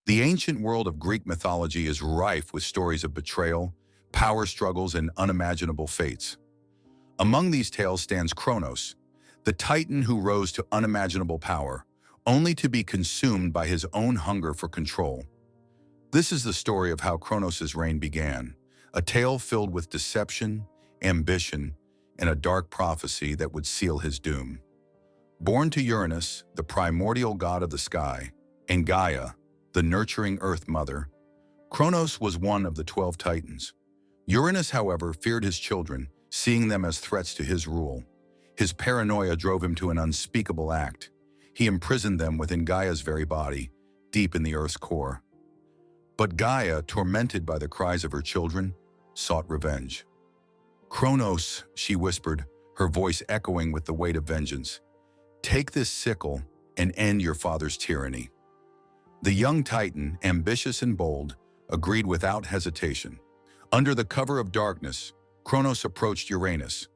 The ancient world of Greek mythology is rife with stories of betrayal, power struggles, and unimaginable fates. Among these tales stands Kronos, the titan who rose to unimaginable power, only to be consumed by his own hunger for control. This is the story of how Kronos' reign began, a tale filled with deception, ambition, and a dark prophecy that would seal his doom. Born to Uranus, the primordial god of the sky, and Gaia, the nurturing Earth Mother, Kronos was one of the 12 Titans. Uranus, however, feared his children, seeing them as threats to his rule. His paranoia drove him to an unspeakable act. He imprisoned them within Gaia's very body, deep in the Earth's core. But Gaia, tormented by the cries of her children, sought revenge. "Kronos," she whispered, her voice echoing with the weight of vengeance, "take this sickle and end your father's tyranny." The young Titan, ambitious and bold, agreed without hesitation. Under the cover of darkness, Kronos approached Uranus.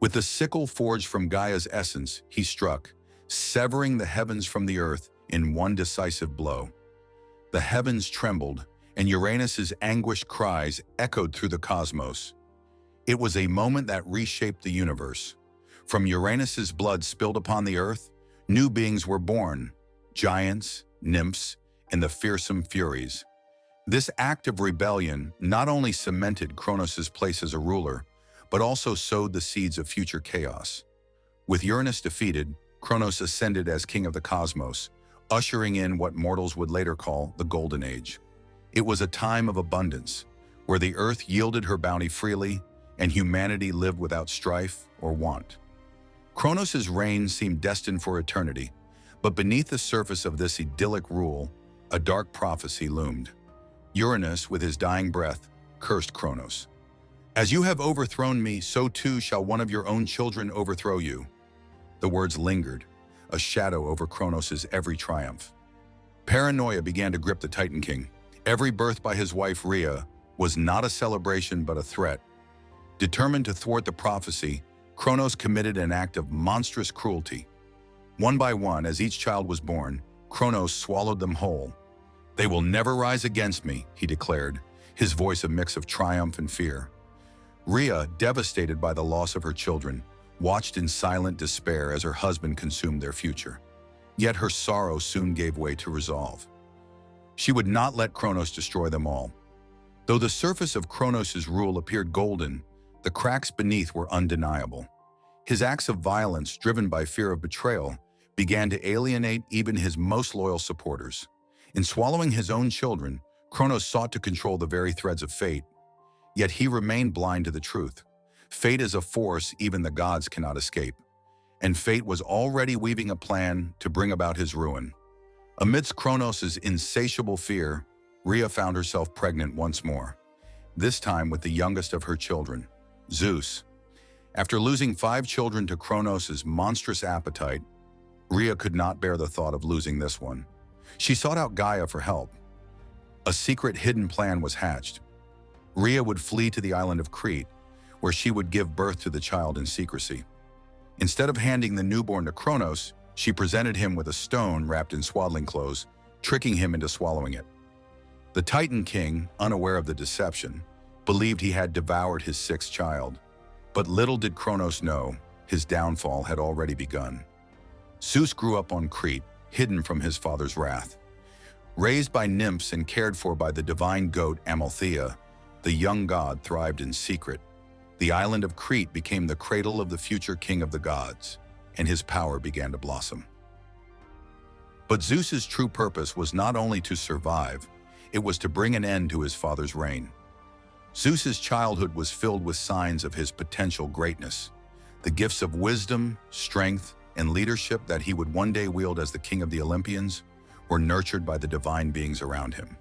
With the sickle forged from Gaia's essence, he struck, severing the heavens from the earth in one decisive blow. The heavens trembled, and Uranus's anguished cries echoed through the cosmos. It was a moment that reshaped the universe. From Uranus's blood spilled upon the earth, new beings were born, giants, nymphs, and the fearsome Furies. This act of rebellion not only cemented Kronos' place as a ruler, but also sowed the seeds of future chaos. With Uranus defeated, Kronos ascended as king of the cosmos, ushering in what mortals would later call the Golden Age. It was a time of abundance, where the earth yielded her bounty freely and humanity lived without strife or want. Kronos' reign seemed destined for eternity, but beneath the surface of this idyllic rule, a dark prophecy loomed. Uranus, with his dying breath, cursed Kronos. "As you have overthrown me, so too shall one of your own children overthrow you." The words lingered, a shadow over Kronos' every triumph. Paranoia began to grip the Titan King. Every birth by his wife Rhea was not a celebration but a threat. Determined to thwart the prophecy, Kronos committed an act of monstrous cruelty. One by one, as each child was born, Kronos swallowed them whole. "They will never rise against me," he declared, his voice a mix of triumph and fear. Rhea, devastated by the loss of her children, watched in silent despair as her husband consumed their future. Yet her sorrow soon gave way to resolve. She would not let Kronos destroy them all. Though the surface of Kronos' rule appeared golden, the cracks beneath were undeniable. His acts of violence, driven by fear of betrayal, began to alienate even his most loyal supporters. In swallowing his own children, Kronos sought to control the very threads of fate. Yet he remained blind to the truth. Fate is a force even the gods cannot escape. And fate was already weaving a plan to bring about his ruin. Amidst Kronos' insatiable fear, Rhea found herself pregnant once more, this time with the youngest of her children, Zeus. After losing 5 children to Kronos' monstrous appetite, Rhea could not bear the thought of losing this one. She sought out Gaia for help. A secret hidden plan was hatched. Rhea would flee to the island of Crete, where she would give birth to the child in secrecy. Instead of handing the newborn to Kronos, she presented him with a stone wrapped in swaddling clothes, tricking him into swallowing it. The Titan King, unaware of the deception, believed he had devoured his 6th child. But little did Kronos know, his downfall had already begun. Zeus grew up on Crete, hidden from his father's wrath. Raised by nymphs and cared for by the divine goat Amalthea, the young god thrived in secret. The island of Crete became the cradle of the future king of the gods, and his power began to blossom. But Zeus's true purpose was not only to survive, it was to bring an end to his father's reign. Zeus's childhood was filled with signs of his potential greatness, the gifts of wisdom, strength, and leadership that he would one day wield as the king of the Olympians were nurtured by the divine beings around him.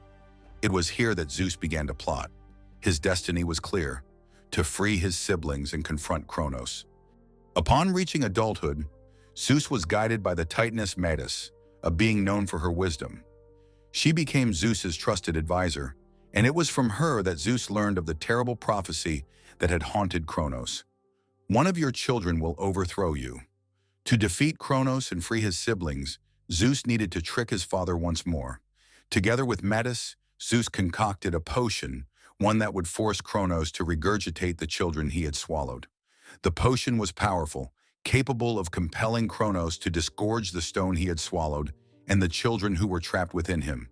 It was here that Zeus began to plot. His destiny was clear: to free his siblings and confront Kronos. Upon reaching adulthood, Zeus was guided by the Titaness Metis, a being known for her wisdom. She became Zeus's trusted advisor, and it was from her that Zeus learned of the terrible prophecy that had haunted Kronos. "One of your children will overthrow you." To defeat Kronos and free his siblings, Zeus needed to trick his father once more, Together with Metis, Zeus concocted a potion, one that would force Kronos to regurgitate the children he had swallowed. The potion was powerful, capable of compelling Kronos to disgorge the stone he had swallowed and the children who were trapped within him.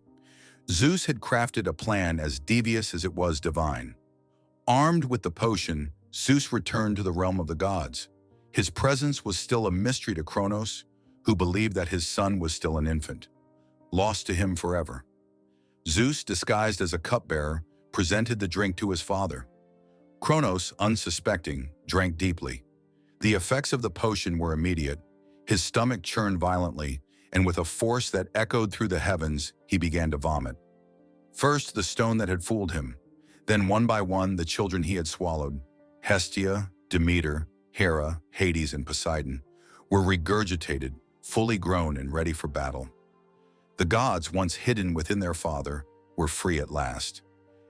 Zeus had crafted a plan as devious as it was divine. Armed with the potion, Zeus returned to the realm of the gods. His presence was still a mystery to Kronos, who believed that his son was still an infant, lost to him forever. Zeus, disguised as a cupbearer, presented the drink to his father. Kronos, unsuspecting, drank deeply. The effects of the potion were immediate. His stomach churned violently, and with a force that echoed through the heavens, he began to vomit. First, the stone that had fooled him. Then, one by one, the children he had swallowed, Hestia, Demeter, Hera, Hades, and Poseidon, were regurgitated, fully grown and ready for battle. The gods, once hidden within their father, were free at last.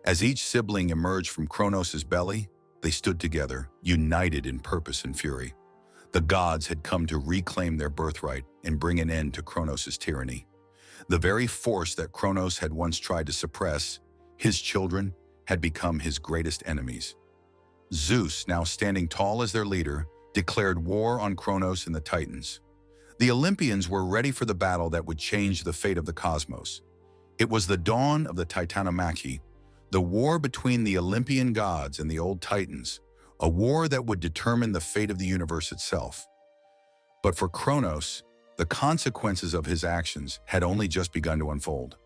As each sibling emerged from Kronos' belly, they stood together, united in purpose and fury. The gods had come to reclaim their birthright and bring an end to Kronos' tyranny. The very force that Kronos had once tried to suppress, his children, had become his greatest enemies. Zeus, now standing tall as their leader, declared war on Kronos and the Titans. The Olympians were ready for the battle that would change the fate of the cosmos. It was the dawn of the Titanomachy, the war between the Olympian gods and the old Titans, a war that would determine the fate of the universe itself. But for Kronos, the consequences of his actions had only just begun to unfold.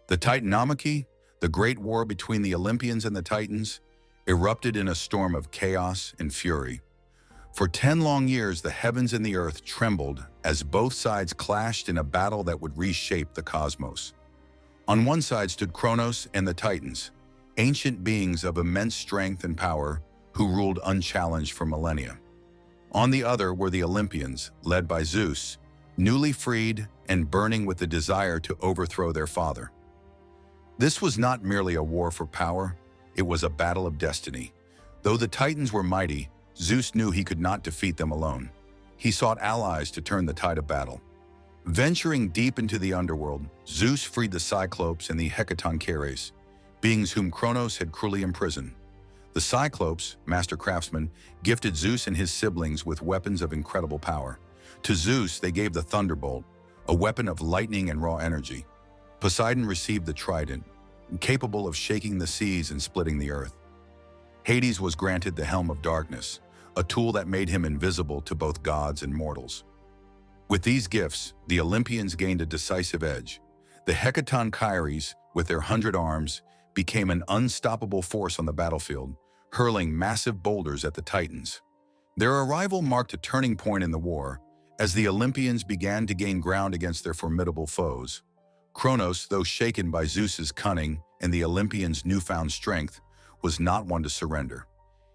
The Titanomachy, the great war between the Olympians and the Titans, erupted in a storm of chaos and fury. For 10 long years, the heavens and the earth trembled as both sides clashed in a battle that would reshape the cosmos. On one side stood Kronos and the Titans, ancient beings of immense strength and power who ruled unchallenged for millennia. On the other were the Olympians, led by Zeus, newly freed and burning with the desire to overthrow their father. This was not merely a war for power, it was a battle of destiny. Though the Titans were mighty, Zeus knew he could not defeat them alone. He sought allies to turn the tide of battle. Venturing deep into the underworld, Zeus freed the Cyclopes and the Hecatoncheires, beings whom Kronos had cruelly imprisoned. The Cyclopes, master craftsmen, gifted Zeus and his siblings with weapons of incredible power. To Zeus, they gave the thunderbolt, a weapon of lightning and raw energy. Poseidon received the trident, capable of shaking the seas and splitting the earth. Hades was granted the helm of darkness, a tool that made him invisible to both gods and mortals. With these gifts, the Olympians gained a decisive edge. The Hecatoncheires, with their 100 arms, became an unstoppable force on the battlefield, hurling massive boulders at the Titans. Their arrival marked a turning point in the war, as the Olympians began to gain ground against their formidable foes. Kronos, though shaken by Zeus's cunning and the Olympians' newfound strength, was not one to surrender.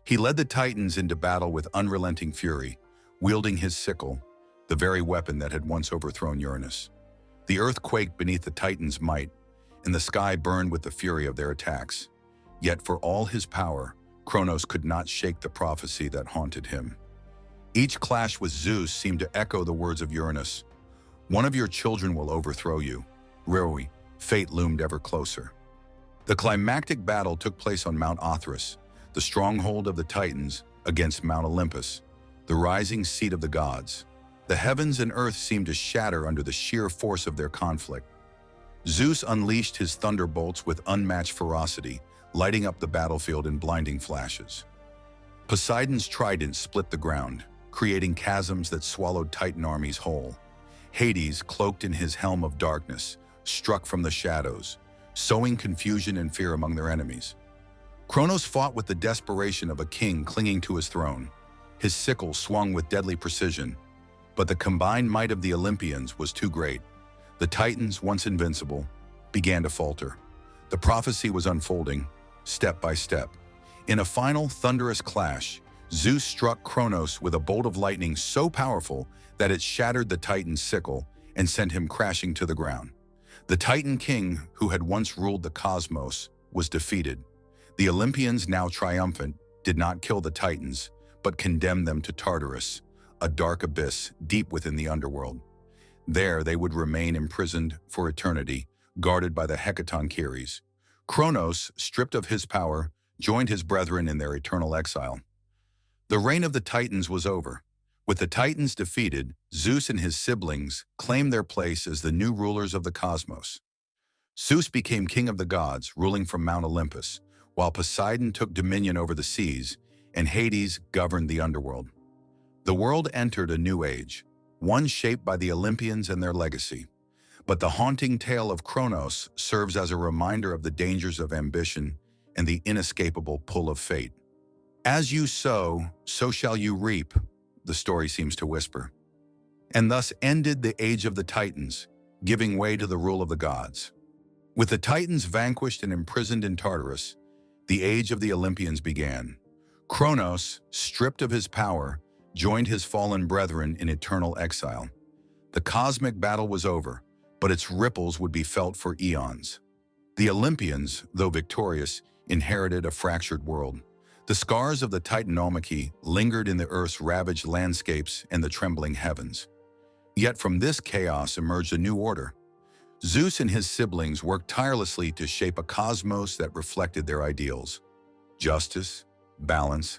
He led the Titans into battle with unrelenting fury, wielding his sickle, the very weapon that had once overthrown Uranus. The earth quaked beneath the Titans' might, and the sky burned with the fury of their attacks. Yet for all his power, Kronos could not shake the prophecy that haunted him. Each clash with Zeus seemed to echo the words of Uranus. One of your children will overthrow you. Really, fate loomed ever closer. The climactic battle took place on Mount Olympus, the stronghold of the Titans, against Mount Olympus, the rising seat of the gods. The heavens and earth seemed to shatter under the sheer force of their conflict. Zeus unleashed his thunderbolts with unmatched ferocity, lighting up the battlefield in blinding flashes. Poseidon's trident split the ground, creating chasms that swallowed Titan armies whole. Hades, cloaked in his helm of darkness, struck from the shadows, sowing confusion and fear among their enemies. Kronos fought with the desperation of a king clinging to his throne. His sickle swung with deadly precision, but the combined might of the Olympians was too great. The Titans, once invincible, began to falter. The prophecy was unfolding, step by step. In a final thunderous clash, Zeus struck Kronos with a bolt of lightning so powerful that it shattered the Titan's sickle and sent him crashing to the ground. The Titan king, who had once ruled the cosmos, was defeated. The Olympians, now triumphant, did not kill the Titans, but condemned them to Tartarus, a dark abyss deep within the underworld. There they would remain imprisoned for eternity, guarded by the Hecatoncheires. Kronos, stripped of his power, joined his brethren in their eternal exile. The reign of the Titans was over. With the Titans defeated, Zeus and his siblings claimed their place as the new rulers of the cosmos. Zeus became king of the gods, ruling from Mount Olympus, while Poseidon took dominion over the seas, and Hades governed the underworld. The world entered a new age, one shaped by the Olympians and their legacy. But the haunting tale of Kronos serves as a reminder of the dangers of ambition and the inescapable pull of fate. As you sow, so shall you reap, the story seems to whisper. And thus ended the age of the Titans, giving way to the rule of the gods. With the Titans vanquished and imprisoned in Tartarus, the age of the Olympians began. Kronos, stripped of his power, joined his fallen brethren in eternal exile. The cosmic battle was over, but its ripples would be felt for eons. The Olympians, though victorious, inherited a fractured world. The scars of the Titanomachy lingered in the Earth's ravaged landscapes and the trembling heavens. Yet from this chaos emerged a new order. Zeus and his siblings worked tirelessly to shape a cosmos that reflected their ideals: justice, balance,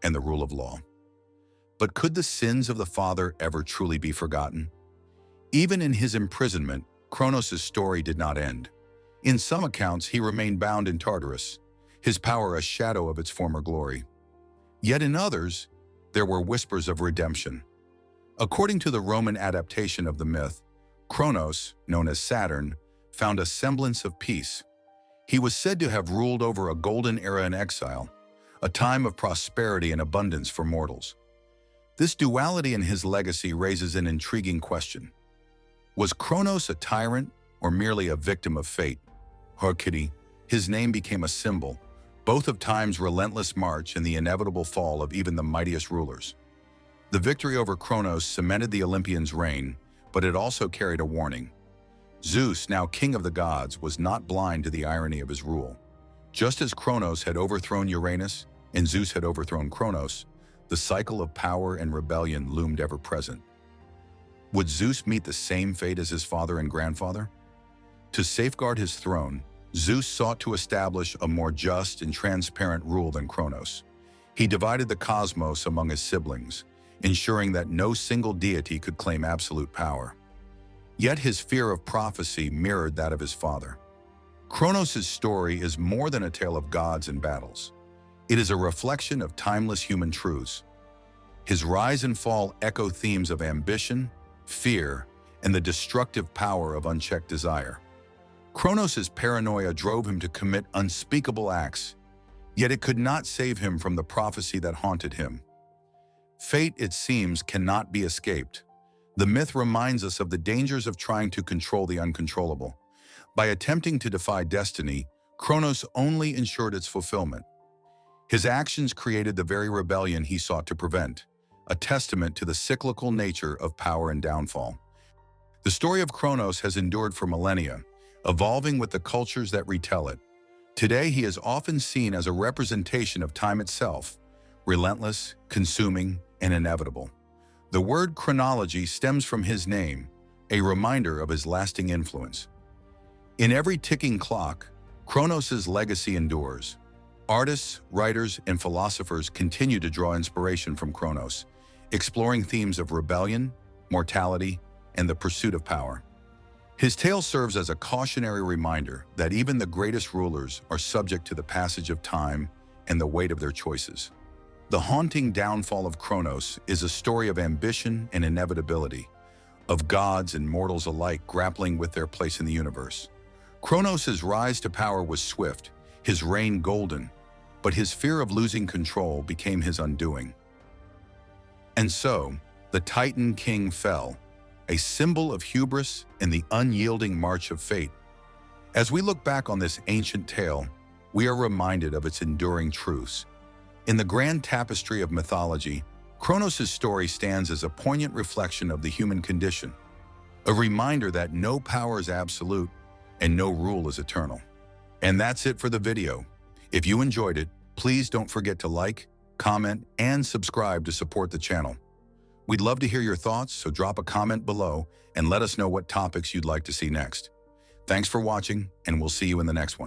and the rule of law. But could the sins of the father ever truly be forgotten? Even in his imprisonment, Kronos' story did not end. In some accounts, he remained bound in Tartarus, his power a shadow of its former glory. Yet in others, there were whispers of redemption. According to the Roman adaptation of the myth, Kronos, known as Saturn, found a semblance of peace. He was said to have ruled over a golden era in exile, a time of prosperity and abundance for mortals. This duality in his legacy raises an intriguing question. Was Kronos a tyrant or merely a victim of fate? Hercules, his name became a symbol, both of time's relentless march and the inevitable fall of even the mightiest rulers. The victory over Kronos cemented the Olympians' reign, but it also carried a warning. Zeus, now king of the gods, was not blind to the irony of his rule. Just as Kronos had overthrown Uranus and Zeus had overthrown Kronos, the cycle of power and rebellion loomed ever present. Would Zeus meet the same fate as his father and grandfather? To safeguard his throne, Zeus sought to establish a more just and transparent rule than Kronos. He divided the cosmos among his siblings, ensuring that no single deity could claim absolute power. Yet his fear of prophecy mirrored that of his father. Kronos' story is more than a tale of gods and battles. It is a reflection of timeless human truths. His rise and fall echo themes of ambition, fear, and the destructive power of unchecked desire. Kronos' paranoia drove him to commit unspeakable acts, yet it could not save him from the prophecy that haunted him. Fate, it seems, cannot be escaped. The myth reminds us of the dangers of trying to control the uncontrollable. By attempting to defy destiny, Kronos only ensured its fulfillment. His actions created the very rebellion he sought to prevent, a testament to the cyclical nature of power and downfall. The story of Kronos has endured for millennia, evolving with the cultures that retell it. Today, he is often seen as a representation of time itself, relentless, consuming, and inevitable. The word chronology stems from his name, a reminder of his lasting influence. In every ticking clock, Kronos' legacy endures. Artists, writers, and philosophers continue to draw inspiration from Kronos, exploring themes of rebellion, mortality, and the pursuit of power. His tale serves as a cautionary reminder that even the greatest rulers are subject to the passage of time and the weight of their choices. The haunting downfall of Kronos is a story of ambition and inevitability, of gods and mortals alike grappling with their place in the universe. Kronos' rise to power was swift, his reign golden, but his fear of losing control became his undoing. And so, the Titan king fell, a symbol of hubris and the unyielding march of fate. As we look back on this ancient tale, we are reminded of its enduring truths. In the grand tapestry of mythology, Kronos' story stands as a poignant reflection of the human condition, a reminder that no power is absolute and no rule is eternal. And that's it for the video. If you enjoyed it, please don't forget to like, comment, and subscribe to support the channel. We'd love to hear your thoughts, so drop a comment below and let us know what topics you'd like to see next. Thanks for watching, and we'll see you in the next one.